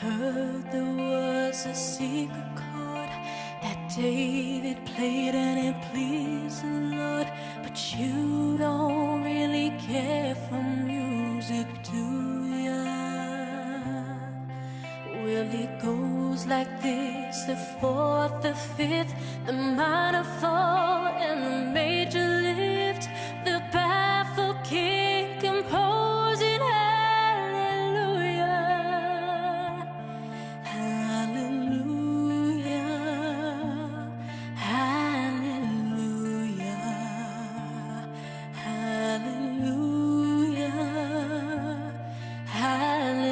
heard there was a secret chord that David played and it pleased the Lord. But you don't really care for music, do ya? Well, it goes like this: the fourth, the fifth, the minor fall, and the major lift. The baffled king composing hallelujah, hallelujah, hallelujah, hallelujah, hallelujah.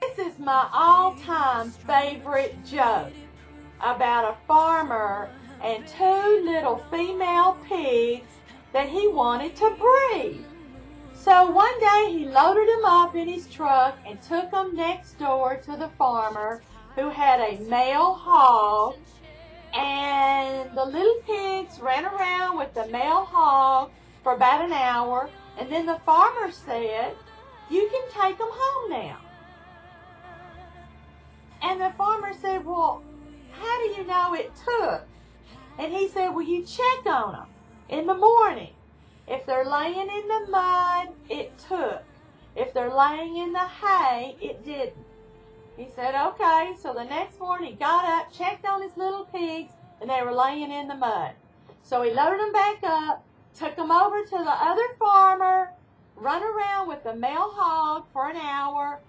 This is my all-time favorite joke about a farmer and two little female pigs that he wanted to breed. So one day he loaded them up in his truck and took them next door to the farmer who had a male hog, and the little pigs ran around with the male hog for about an hour, and then the farmer said, "You can take them home now." And the farmer said, "Well, how do you know it took?" And he said, "Well, you check on them in the morning. If they're laying in the mud, it took. If they're laying in the hay, it didn't." He said, "Okay." So the next morning he got up, checked on his little pigs, and they were laying in the mud. So he loaded them back up, took them over to the other farmer, run around with the male hog for an hour,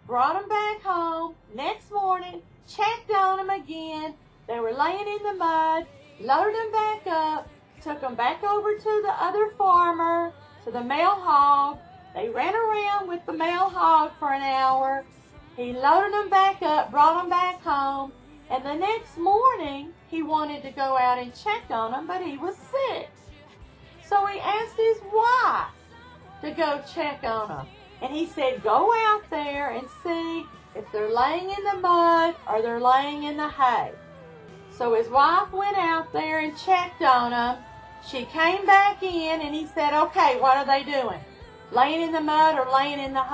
brought them back home. Next morning, checked on them again. They were laying in the mud, loaded them back up, took them back over to the other farmer, to the male hog. They ran around with the male hog for an hour. He loaded them back up, brought them back home, and the next morning he wanted to go out and check on them, but he was sick. So he asked his wife to go check on them. And he said, "Go out there and see if they're laying in the mud or they're laying in the hay." So his wife went out there and checked on them. She came back in and he said, "Okay, what are they doing? Laying in the mud or laying in the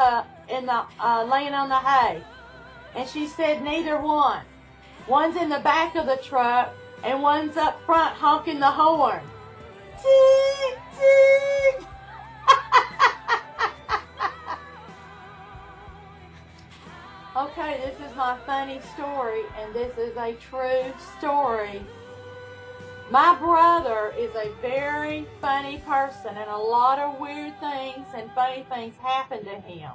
laying on the hay?" And she said, "Neither one. One's in the back of the truck and one's up front honking the horn. Tick, tick." Okay, this is my funny story, and this is a true story. My brother is a very funny person, and a lot of weird things and funny things happen to him.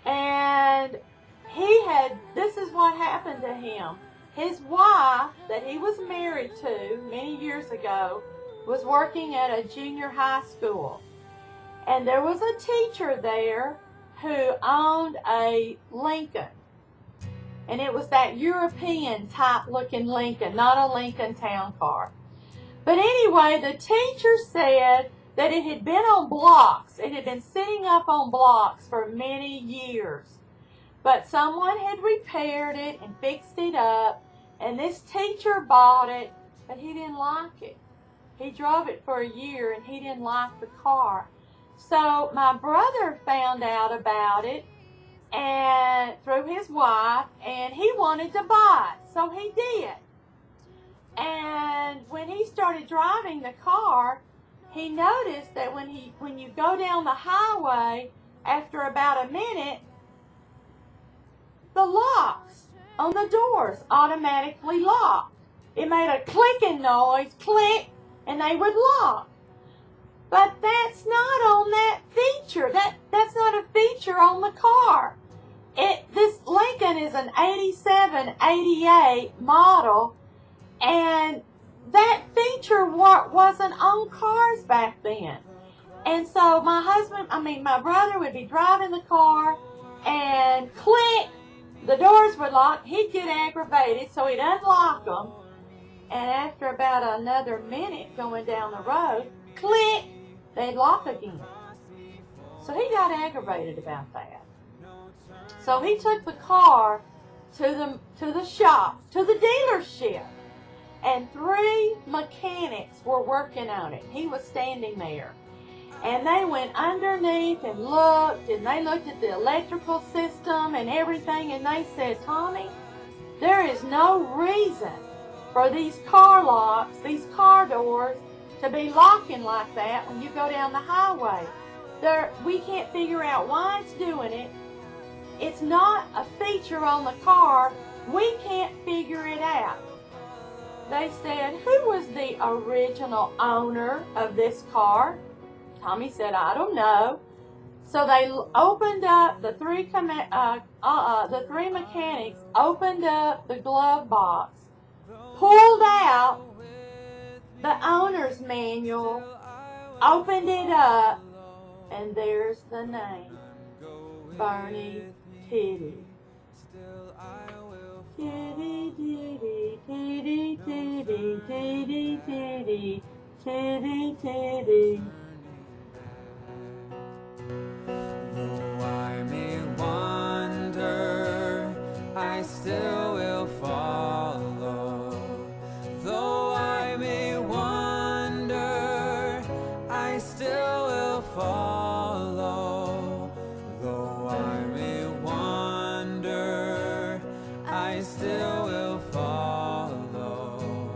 And this is what happened to him. His wife that he was married to many years ago was working at a junior high school. And there was a teacher there who owned a Lincoln. And it was that European type looking Lincoln, not a Lincoln Town Car. But anyway, the teacher said that it had been on blocks. It had been sitting up on blocks for many years. But someone had repaired it and fixed it up. And this teacher bought it, but he didn't like it. He drove it for a year and he didn't like the car. So my brother found out about it and through his wife, and he wanted to buy it, so he did. And when he started driving the car, he noticed that when you go down the highway, after about a minute, the locks on the doors automatically locked. It made a clicking noise, click, and they would lock. But that's not on that feature. That's not a feature on the car. This Lincoln is an 87, 88 model, and that feature wasn't on cars back then. And so my brother would be driving the car, and click, the doors would lock. He'd get aggravated, so he'd unlock them. And after about another minute going down the road, click, they'd lock again. So he got aggravated about that. So he took the car to the shop, to the dealership. and 3 mechanics were working on it. He was standing there. And they went underneath and they looked at the electrical system and everything, and they said, Tommy, there is no reason for these car locks, these car doors, to be locking like that when you go down the highway. We can't figure out why it's doing it. It's not a feature on the car. We can't figure it out. They said, who was the original owner of this car? Tommy said, I don't know. So they opened up, the three mechanics opened up the glove box, pulled out the owner's manual, opened it up, and there's the name, Bernie Titti. Titti, titti, titti, titti, titti, titti, titti, titti. Though I may wander, I still will follow. Though I may wander, I still will follow. Though I may wander, I still will follow.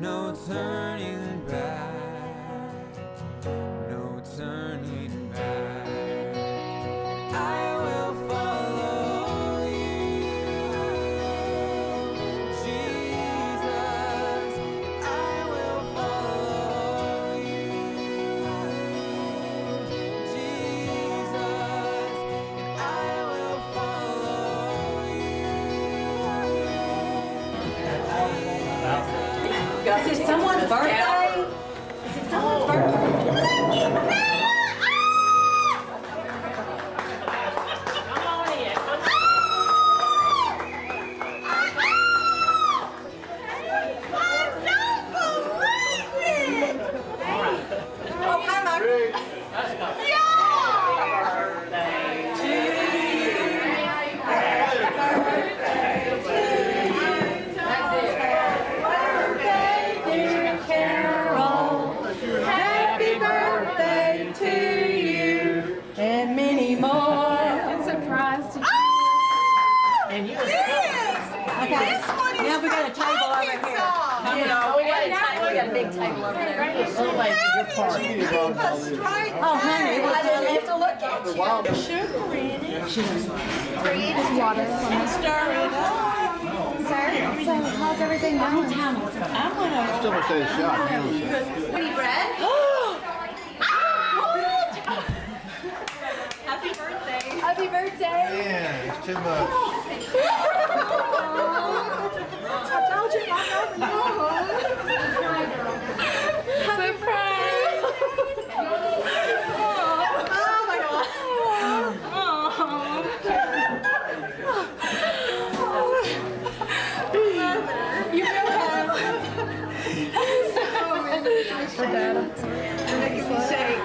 No turning back, no turning back. I will follow you, Jesus. I will follow you, Jesus. I will follow you. Is it someone's birthday? Is it someone's birthday? Oh, honey, I didn't have to look at you. There's sugar in it. It's water. Stir it up. Sir, so how's everything going? I'm gonna. Still gonna say shot. Are you ready? Happy birthday. Happy birthday. Yeah, it's too much. I told you my surprise. Oh my God. You feel bad. For Dad. You're making me shake.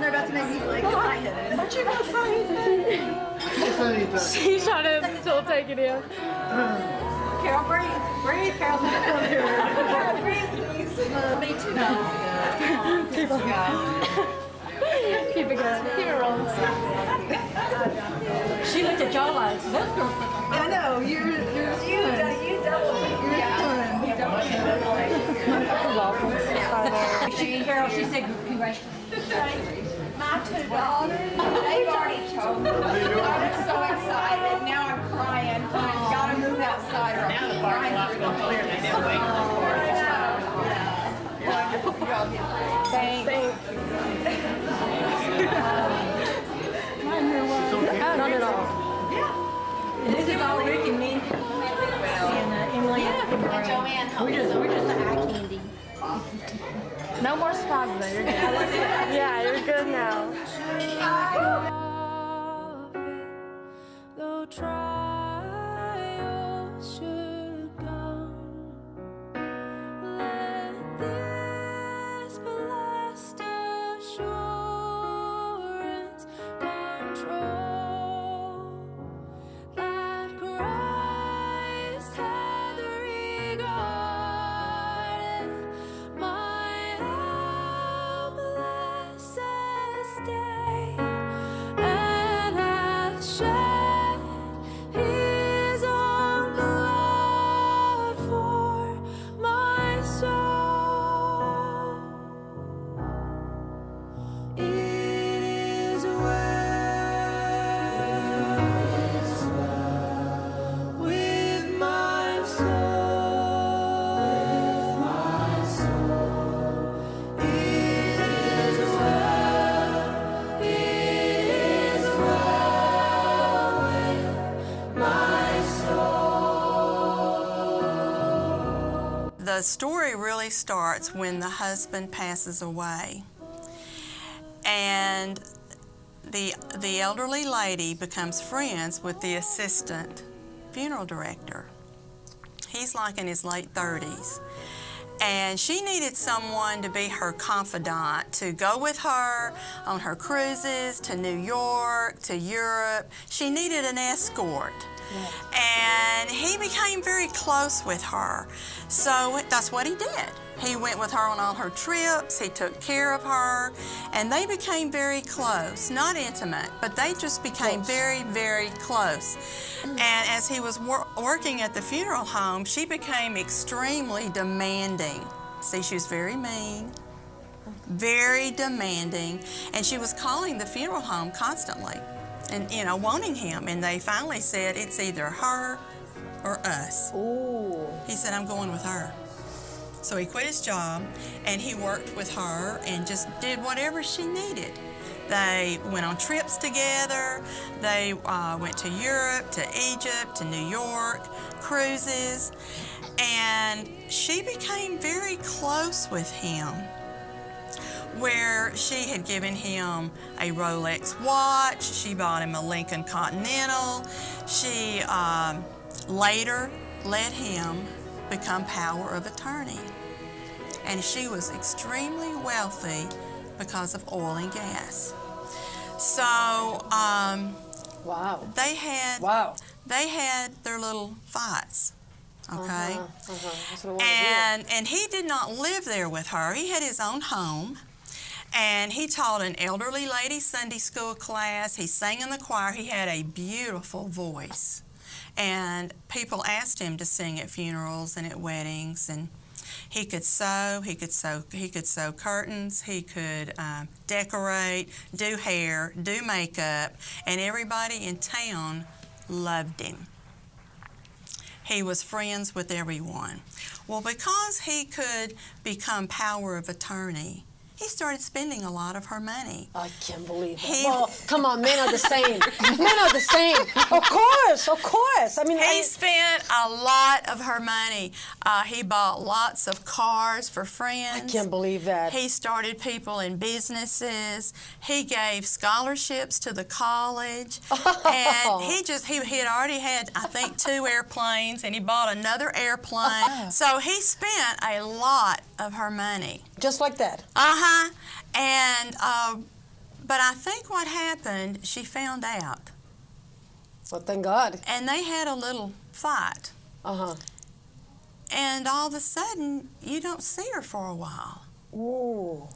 They're about to make me like lightheaded. Aren't you gonna say anything? She's trying to still take it in. Carol, breathe. Breathe, Carol. Carol, breathe, please. Me too. Keep it going. Keep it going. Keep it rolling. She looked at y'all like, look. I know, you double. Carol, she said congratulations. My 2 daughters, they've already told me. I'm so excited. Now I'm crying. Gotta move outside or I'll keep crying. Now the parking lot's clear. They didn't wait for it. Thanks. Not at all. This is all Rick and me. And Emily and Joanne. We're just the eye candy. No more spots though. You're good. Yeah, you're good now. Though trials should come, let this blessed assurance control the story really starts when the husband passes away. And the elderly lady becomes friends with the assistant funeral director. He's like in his late 30s. And she needed someone to be her confidant, to go with her on her cruises to New York, to Europe. She needed an escort. And he became very close with her. So that's what he did. He went with her on all her trips, he took care of her, and they became very close. Not intimate, but they just became very, very close. And as he was working at the funeral home, she became extremely demanding. See, she was very mean, very demanding, and she was calling the funeral home constantly and, you know, wanting him. And they finally said, it's either her or us. Ooh. He said, I'm going with her. So he quit his job, and he worked with her and just did whatever she needed. They went on trips together. They went to Europe, to Egypt, to New York, cruises, and she became very close with him, where she had given him a Rolex watch. She bought him a Lincoln Continental. She later let him become power of attorney. And she was extremely wealthy because of oil and gas. So Wow. they had Wow. their little fights, okay? That's what I want And he did not live there with her. He had his own home. And he taught an elderly lady Sunday school class. He sang in the choir. He had a beautiful voice. And people asked him to sing at funerals and at weddings, and he could sew curtains, he could decorate, do hair, do makeup, and everybody in town loved him. He was friends with everyone. Well, because he could become power of attorney, he started spending a lot of her money. I can't believe it. He- Well, come on, men are the same. Men are the same. Of course, of course. I mean, He spent a lot of her money. He bought lots of cars for friends. I can't believe that. He started people in businesses. He gave scholarships to the college. And he had already had, I think, 2 airplanes, and he bought another airplane. So he spent a lot of her money. Just like that. And, but I think what happened, she found out. Well, thank God. And they had a little fight. And all of a sudden, you don't see her for a while. Ooh.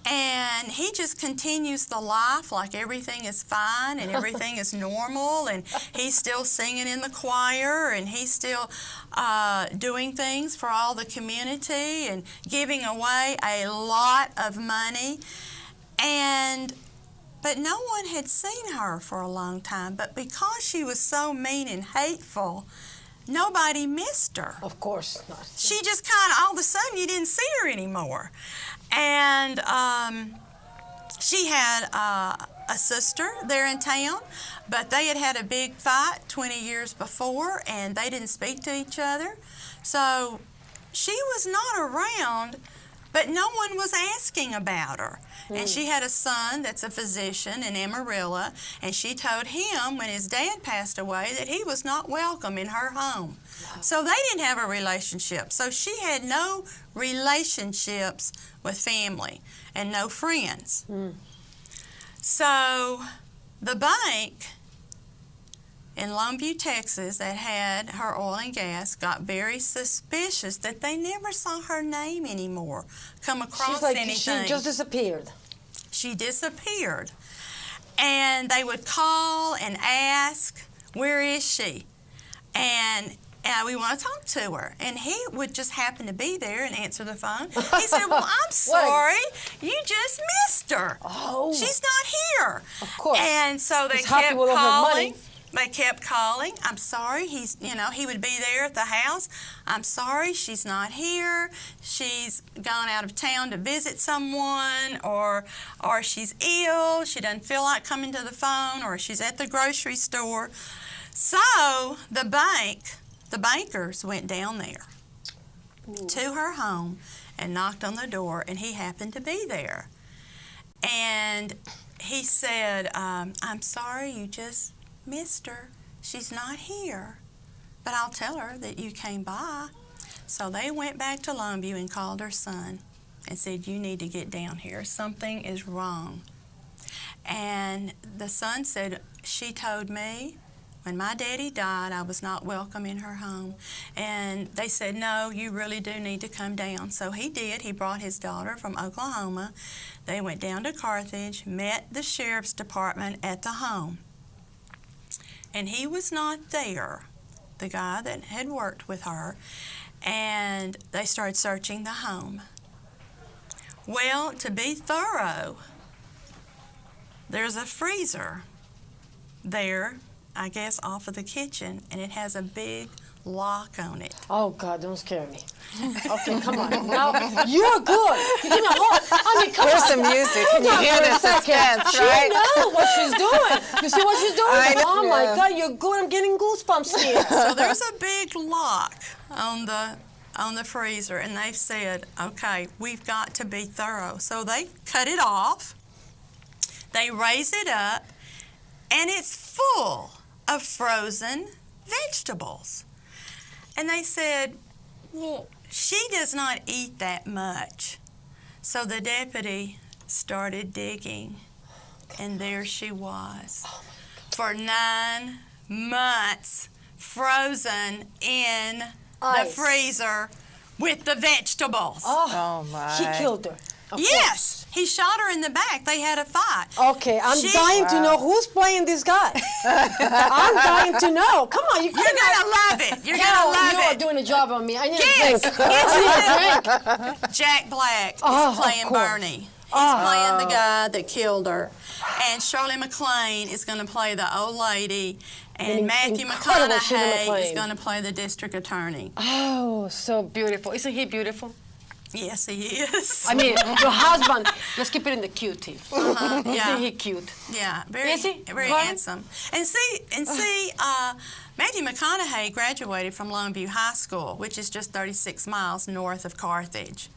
And he just continues the life like everything is fine and everything is normal, and he's still singing in the choir, and he's still doing things for all the community and giving away a lot of money. But no one had seen her for a long time, but because she was so mean and hateful, nobody missed her. Of course not. She just kind of, all of a sudden, you didn't see her anymore. And she had a sister there in town, but they had had a big fight 20 years before, and they didn't speak to each other. So she was not around, but no one was asking about her. And she had a son that's a physician in Amarillo, and she told him when his dad passed away that he was not welcome in her home. So they didn't have a relationship. So she had no relationships with family and no friends. So the bank in Longview, Texas, that had her oil and gas got very suspicious that they never saw her name anymore come across She's like, anything. she just disappeared. She disappeared. And they would call and ask, where is she? And we want to talk to her. And he would just happen to be there and answer the phone. He said, well, I'm sorry, you just missed her. Oh. She's not here. Of course. And so they He's happy kept with all her calling. money. They kept calling. I'm sorry. He would be there at the house. I'm sorry, she's not here. She's gone out of town to visit someone, or she's ill. She doesn't feel like coming to the phone, or she's at the grocery store. So the bankers went down there. to her home and knocked on the door, and he happened to be there. And he said, I'm sorry, you just missed her. She's not here, but I'll tell her that you came by. So they went back to Longview and called her son and said, you need to get down here. Something is wrong. And the son said, she told me when my daddy died, I was not welcome in her home. And they said, no, you really do need to come down. So he did. He brought his daughter from Oklahoma. They went down to Carthage, met the sheriff's department at the home. And he was not there, the guy that had worked with her. And they started searching the home. Well, to be thorough, there's a freezer there, I guess, off of the kitchen, and it has a big lock on it. Oh, God, don't scare me. Okay, come on. Now, you're good. You give me a hold. I mean, come There's on. some music. Can you Hold on hear for a the second. suspense, She right? knows what she's doing. You see what she's doing? I know. Oh, my God, you're good. I'm getting goosebumps here. So there's a big lock on the freezer, and they said, okay, we've got to be thorough. So they cut it off, they raise it up, and it's full of frozen vegetables. And they said, well, she does not eat that much. So the deputy started digging, and there she was. For 9 months, frozen in the Ice. freezer with the vegetables. Oh, my. He killed her. Of Yes, he shot her in the back. They had a fight. course. Okay, I'm She- dying to know who's playing this guy. I'm dying to know. Come on, You're gonna love it. You're gonna You love are it. doing a job on me. I need Yes, a drink. I need a drink. Jack Black is Oh, of playing course. Bernie. He's playing the guy that killed her. And Shirley MacLaine is going to play the old lady. And An Matthew incredible Shirley McConaughey is MacLaine. going to play the district attorney. Oh, so beautiful. Isn't he beautiful? Yes, he is. I mean, your husband, let's keep it in the cutie. yeah. Isn't he cute? Yeah, very, Is he? very Right? handsome. And see, Matthew McConaughey graduated from Longview High School, which is just 36 miles north of Carthage.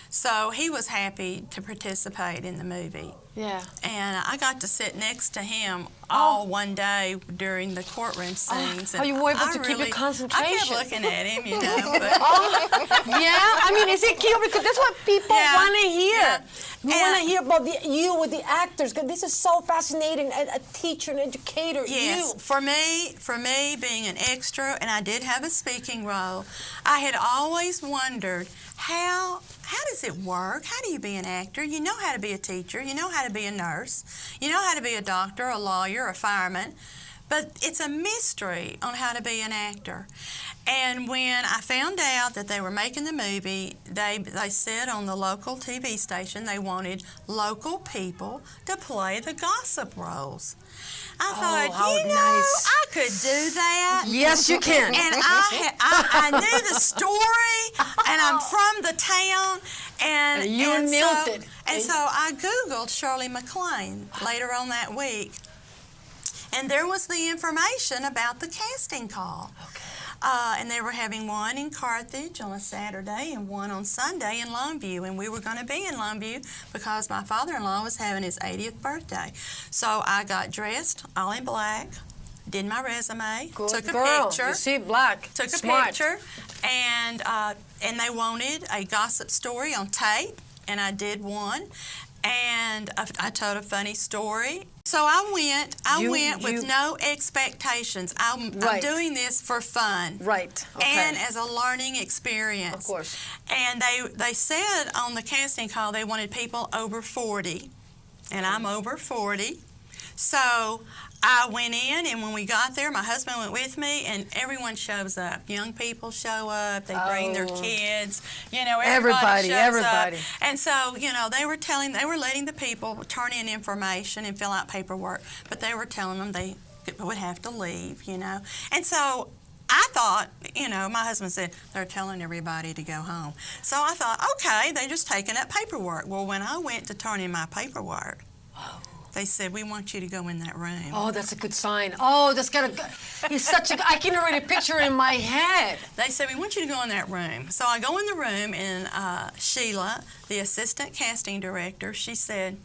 So he was happy to participate in the movie. Yeah. And I got to sit next to him all one day during the courtroom scenes. Oh, you were able I to keep your I concentration. kept looking at him, you know. But, Yeah, I mean, is it cute? Because that's what people Yeah, want to hear. yeah. We And- want to hear about you with the actors. 'Cause this is so fascinating. A teacher, an educator. Yes, You. for me being an extra, and I did have a speaking role, I had always wondered how does it work? How do you be an actor? You know how to be a teacher, you know how to be a nurse, you know how to be a doctor, a lawyer, a fireman, but it's a mystery on how to be an actor. And when I found out that they were making the movie, they said on the local TV station they wanted local people to play the gossip roles. I thought, how you know, nice. I could do that. Yes, you can. And I knew the story, and I'm from the town, and You and nailed so, it. And so I Googled Shirley MacLaine later on that week, and there was the information about the casting call. Okay. And they were having one in Carthage on a Saturday and one on Sunday in Longview. And we were going to be in Longview because my father-in-law was having his 80th birthday. So I got dressed all in black, did my resume, Good took a girl. picture. You see, black. Took a Smart. picture, and they wanted a gossip story on tape, and I did one. And I told a funny story. So I went with no expectations. I'm Right. doing this for fun. Right. Okay. And as a learning experience. Of course. And they said on the casting call they wanted people over 40. And I'm over 40. So I went in, and when we got there, my husband went with me, and everyone shows up. Young people show up. They bring their kids. You know, everybody shows up. And so, you know, they were letting the people turn in information and fill out paperwork, but they were telling them they would have to leave, you know. And so I thought, you know, my husband said, they're telling everybody to go home. So I thought, okay, they're just taking up paperwork. Well, when I went to turn in my paperwork, they said, we want you to go in that room. Oh, that's a good sign. Oh, that's gotta. He's such a. I can already picture it in my head. They said, we want you to go in that room. So I go in the room, and Sheila, the assistant casting director, she said,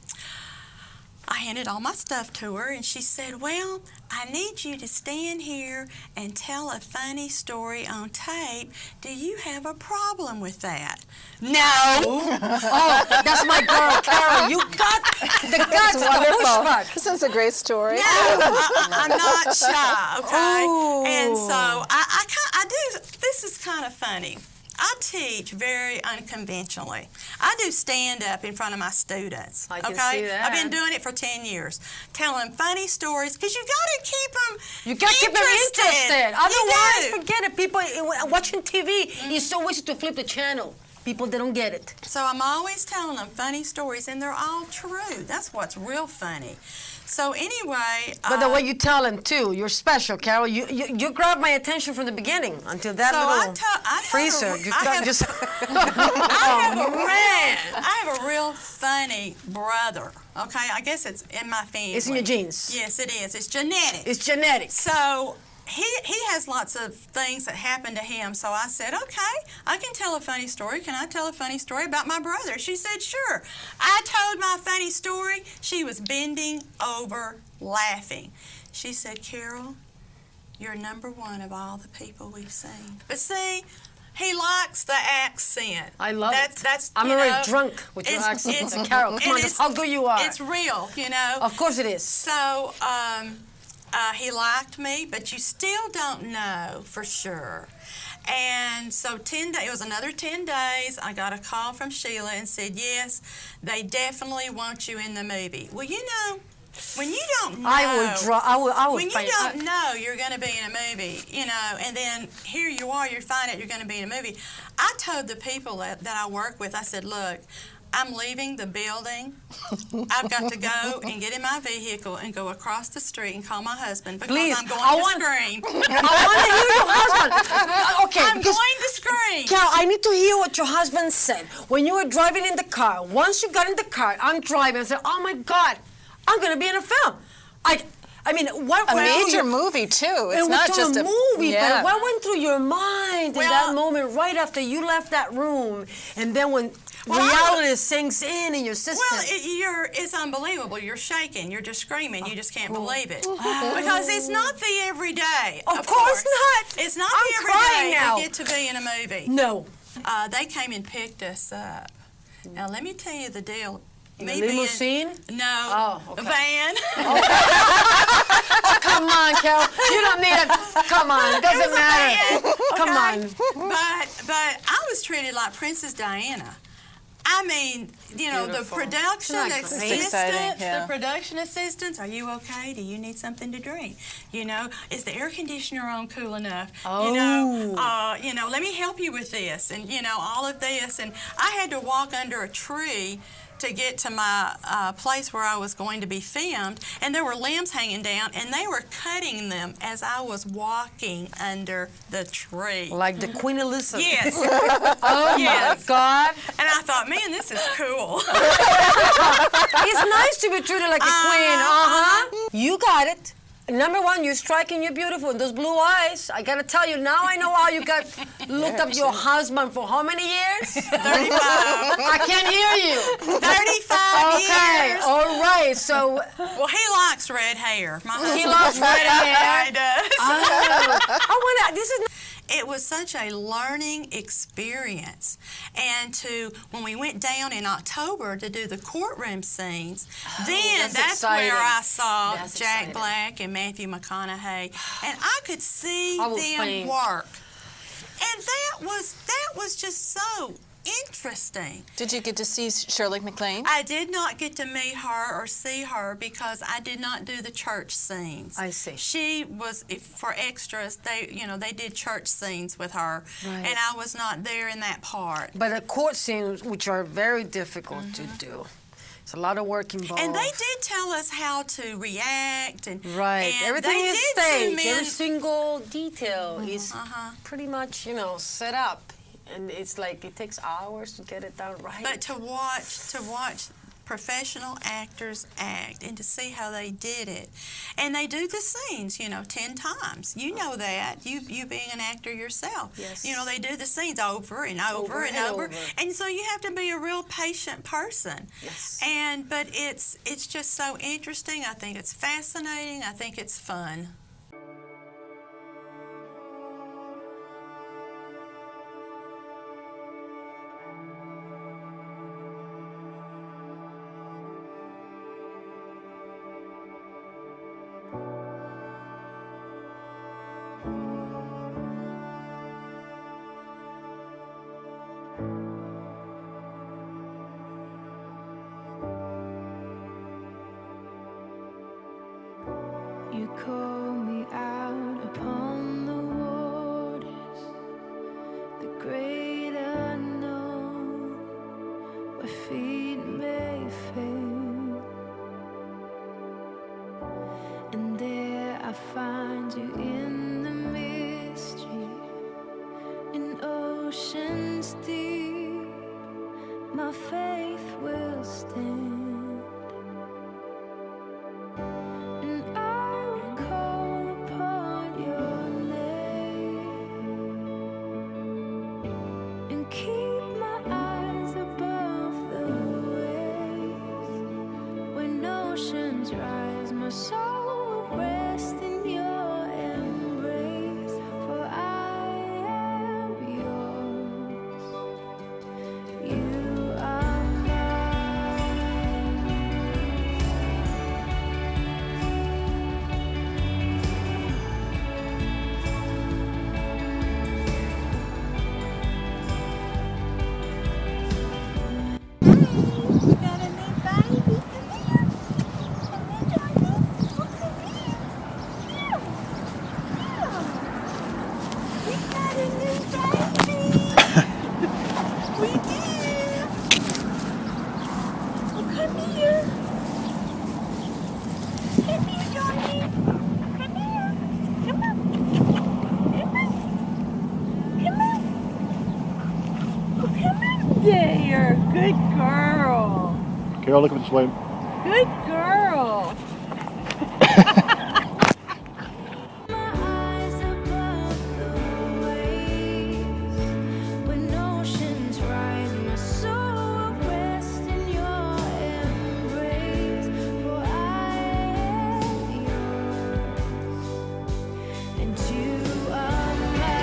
I handed all my stuff to her, and she said, well, I need you to stand here and tell a funny story on tape. Do you have a problem with that? No. Oh, that's my girl, Carol. You got the guts, the pushback. This is a great story. No, I'm not shy, okay? And so I do, this is kind of funny. I teach very unconventionally. I do stand-up in front of my students. I can okay? see that. I've been doing it for 10 years, telling funny stories, because you got to keep them You got to keep them interested. Otherwise, You do. forget it. People watching TV, it's so easy to flip the channel. People, they don't get it. So I'm always telling them funny stories, and they're all true. That's what's real funny. So anyway, But the way you tell them too, you're special, Carol. You grabbed my attention from the beginning until that little freezer. I have a real funny brother. Okay, I guess it's in my family. It's in your genes. Yes, it is. It's genetic. It's genetic. So he has lots of things that happen to him. So I said, okay, I can tell a funny story. Can I tell a funny story about my brother? She said, sure. I told my funny story. She was bending over laughing. She said, Carol, you're #1 of all the people we've seen. But see, he likes the accent. I love it. That's I'm already drunk with your accent. Carol, come on, that's how good you are. It's real, you know. Of course it is. So he liked me, but you still don't know for sure. And so it was another 10 days. I got a call from Sheila and said, yes, they definitely want you in the movie. Well, you know, when you don't know, I would when fight. you don't know you're going to be in a movie, you know, and then here you are, you find out you're going to be in a movie. I told the people that I work with, I said, look, I'm leaving the building. I've got to go and get in my vehicle and go across the street and call my husband because Please, I'm going to scream. I want to hear your husband. Okay, I'm going to scream. Carol, I need to hear what your husband said. When you were driving in the car, once you got in the car, I'm driving, I said, oh my God, I'm going to be in a film. I mean, what A major movie too. It's and not to just a movie, yeah. but what went through your mind in that moment right after you left that room, and then when reality sinks in your system? Well, it's unbelievable. You're shaking. You're just screaming. You just can't believe it because it's not the everyday. Of course not. It's not I'm the crying everyday now. to get to be in a movie. No. They came and picked us up. Now let me tell you the deal. In a limousine? No. Oh, okay. A van. Come on, Carol. You don't need a. Come on. It doesn't matter. Come on. But I was treated like Princess Diana. I mean, you know, Beautiful. the production That's exciting, yeah. the production assistants, are you okay? Do you need something to drink? You know, is the air conditioner on cool enough? Oh. You know, let me help you with this, and you know, all of this. And I had to walk under a tree to get to my place where I was going to be filmed, and there were limbs hanging down, and they were cutting them as I was walking under the tree. Like the Queen Elizabeth. Yes. Oh Yes. my God. And I thought, man, this is cool. It's nice to be treated like a queen. You got it. #1, you're striking, you're beautiful. And those blue eyes, I gotta tell you, now I know how you got looked up your husband for how many years? 35. I can't hear you. 35 years. All right, so Well, he likes red hair. My he husband loves red hair. He does. I wanna, this is It was such a learning experience. And when we went down in October to do the courtroom scenes, then that's exciting. where I saw That's Jack exciting. Black and Matthew McConaughey, and I could see I will them faint. work. And that was just so interesting. Did you get to see Shirley MacLaine? I did not get to meet her or see her because I did not do the church scenes. I see. She was for extras. They did church scenes with her, Right. and I was not there in that part. But the court scenes, which are very difficult to do. It's a lot of work involved. And they did tell us how to react and Right. and Everything they is did zoom staged. Every in. single detail is Uh-huh. pretty much, set up. And it's like it takes hours to get it done right. But to watch professional actors act and to see how they did it. And they do the scenes, 10 times. You know that, you being an actor yourself. Yes. They do the scenes over and over and over. And so you have to be a real patient person. Yes. But it's just so interesting. I think it's fascinating. I think it's fun. You call me out upon the waters, the great unknown, where feet may fail. And there I find you in the mystery, in oceans deep, my faith will stand. Rise, my soul will rest in your embrace, for I am yours. You are There, good girl. Carol, look up this way. Good girl. my eyes above the waves. When oceans rise, my soul will rest in your embrace, for I am yours, and you are mine.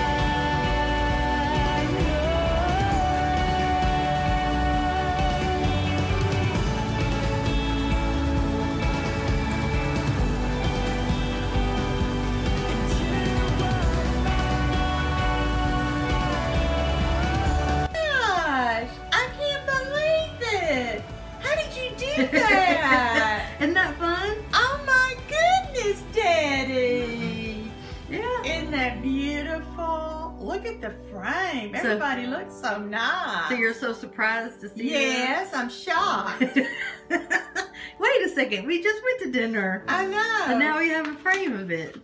Gosh, I can't believe this. How did you do that? Isn't that fun? Oh my goodness, Daddy. Yeah. Isn't that beautiful? Look at the frame. Everybody looks so nice. So you're so surprised to see Yes, I'm shocked. Wait a second, we just went to dinner. I know. And now we have a frame of it.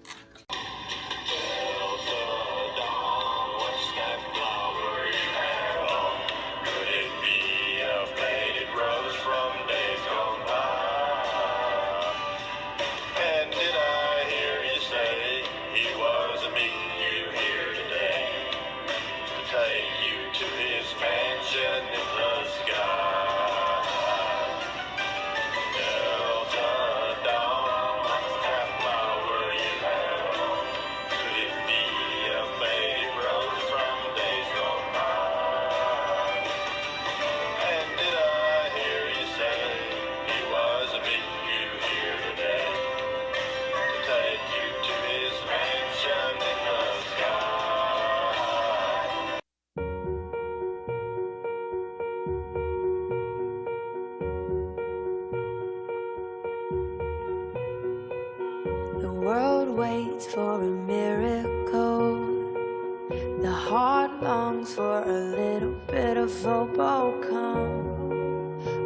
The world waits for a miracle. The heart longs for a little bit of hope.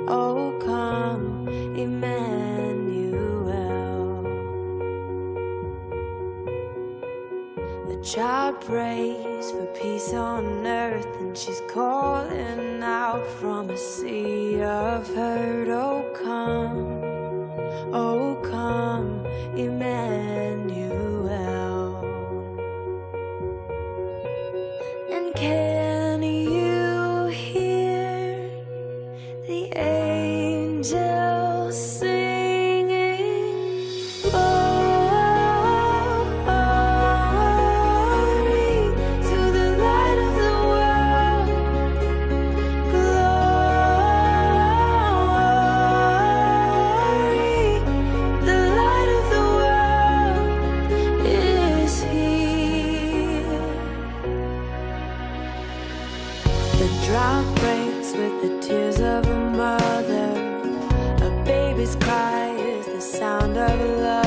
Oh come, Emmanuel. The child prays for peace on earth, and she's calling out from a sea of hurt. Oh come, Emmanuel. And can you hear the angels singing? Glory to the light of the world. Glory, the light of the world is here. The drought breaks with the tears of a mother. A baby's cry is the sound of love.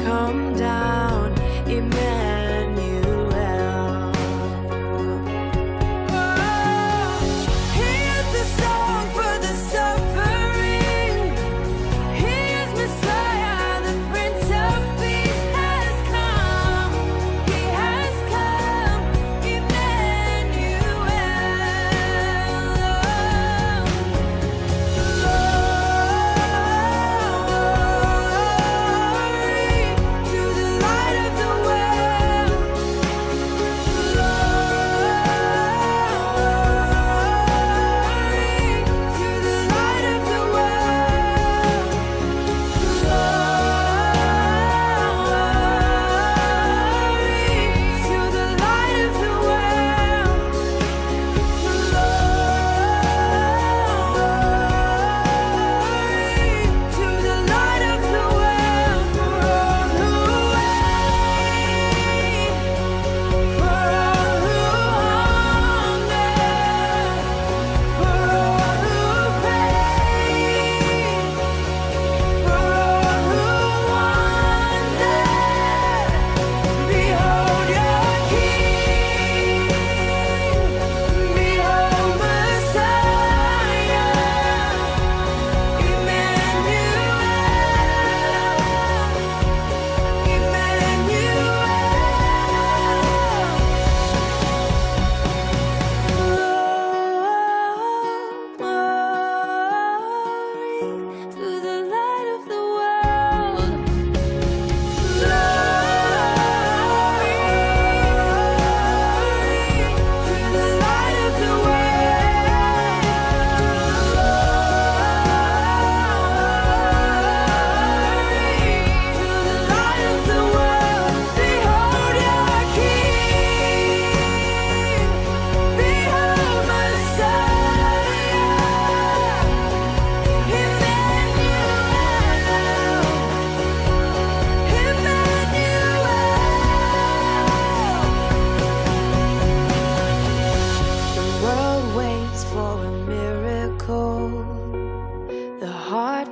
Come down, Emmanuel. Here's the song for the suffering. Here's Messiah, the Prince of Peace has come. He has come, Emmanuel.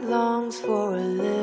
longs for a little